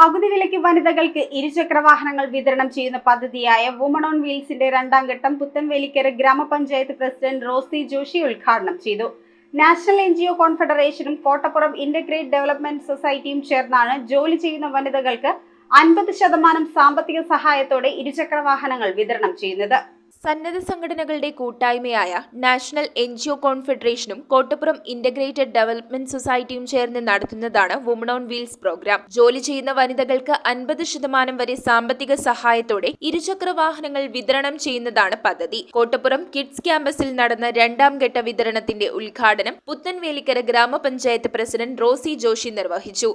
പകുതി വിലയ്ക്ക് വനിതകൾക്ക് ഇരുചക്രവാഹനങ്ങൾ വിതരണം ചെയ്യുന്ന പദ്ധതിയായ വുമൺ ഓൺ വീൽസിന്റെ രണ്ടാം ഘട്ടം പുത്തൻവേലിക്കര ഗ്രാമപഞ്ചായത്ത് പ്രസിഡന്റ് റോസി ജോഷി ഉദ്ഘാടനം ചെയ്തു. നാഷണൽ NGO കോൺഫെഡറേഷനും കോട്ടപ്പുറം ഇന്റഗ്രേറ്റഡ് ഡെവലപ്മെന്റ് സൊസൈറ്റിയും ചേർന്നാണ് ജോലി ചെയ്യുന്ന വനിതകൾക്ക് 50% സാമ്പത്തിക സഹായത്തോടെ ഇരുചക്രവാഹനങ്ങൾ വിതരണം ചെയ്യുന്നത്. സന്നദ്ധ സംഘടനകളുടെ കൂട്ടായ്മയായ നാഷണൽ NGO കോൺഫെഡറേഷനും കോട്ടപ്പുറം ഇന്റഗ്രേറ്റഡ് ഡെവലപ്മെന്റ് സൊസൈറ്റിയും ചേർന്ന് നടത്തുന്നതാണ് വുമൺ ഓൺ വീൽസ് പ്രോഗ്രാം. ജോലി ചെയ്യുന്ന വനിതകൾക്ക് 50% വരെ സാമ്പത്തിക സഹായത്തോടെ ഇരുചക്ര വാഹനങ്ങൾ വിതരണം ചെയ്യുന്നതാണ് പദ്ധതി. കോട്ടപ്പുറം കിഡ്സ് ക്യാമ്പസിൽ നടന്ന രണ്ടാം ഘട്ട വിതരണത്തിന്റെ ഉദ്ഘാടനം പുത്തൻവേലിക്കര ഗ്രാമപഞ്ചായത്ത് പ്രസിഡന്റ് റോസി ജോഷി നിർവഹിച്ചു.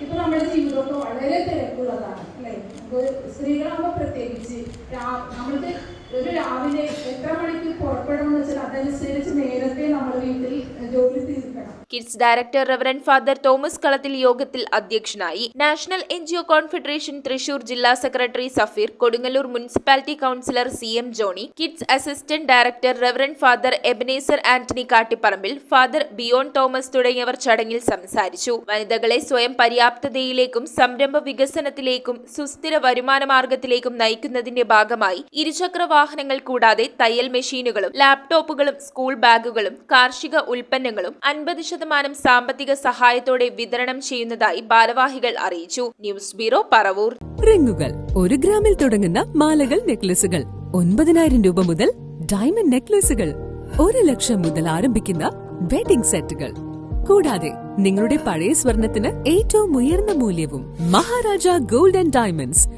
ഇപ്പൊ നമ്മുടെ ജീവിതമൊക്കെ വളരെ തിരക്കുള്ളതാണ് അല്ലേ. സ്ത്രീകളാകുമ്പോൾ പ്രത്യേകിച്ച് നമ്മൾക്ക് ഒരു രാവിലെ എത്ര മണിക്ക് പുറപ്പെടണമെന്ന് വെച്ചാൽ അതനുസരിച്ച് നേരത്തെ നമ്മൾ വീട്ടിൽ ജോലി തീർക്കണം. KIDS director reverend father Thomas Kalathil യോഗത്തിൽ അധ്യക്ഷനായി. നാഷണൽ NGO കോൺഫെഡറേഷൻ തൃശൂർ ജില്ലാ secretary Safeer, Kodungallur municipality councillor CM Johnny, KIDS assistant director reverend father Ebenezer Antony Kattiparambil, father Biyon Thomas തുടങ്ങിയവർ ചടങ്ങിൽ സംസാരിച്ചു. വനിതകളെ സ്വയം പര്യാപ്തതയിലേക്കും സംരംഭ വികസനത്തിലേക്കും സുസ്ഥിര വരുമാന മാർഗത്തിലേക്കും നയിക്കുന്നതിന്റെ ഭാഗമായി ഇരുചക്ര വാഹനങ്ങൾ കൂടാതെ തയ്യൽ മെഷീനുകളും ലാപ്ടോപ്പുകളും സ്കൂൾ ബാഗുകളും കാർഷിക ഉൽപ്പന്നങ്ങളും 50% സാമ്പത്തിക സഹായത്തോടെ വിതരണം ചെയ്യുന്നതായി ഭാരവാഹികൾ അറിയിച്ചു. News bureau, Paravur. റിങ്ങുകൾ 1 ഗ്രാമിൽ തുടങ്ങുന്ന മാലകൾ, നെക്ലസുകൾ 9,000 രൂപ മുതൽ ഡയമണ്ട് നെക്ലസുകൾ 1 ലക്ഷം മുതൽ ആരംഭിക്കുന്ന വെഡിംഗ് സെറ്റുകൾ, കൂടാതെ നിങ്ങളുടെ പഴയ സ്വർണത്തിന് ഏറ്റവും ഉയർന്ന മൂല്യവും മഹാരാജ ഗോൾഡ് ആൻഡ് ഡയമണ്ട്സ്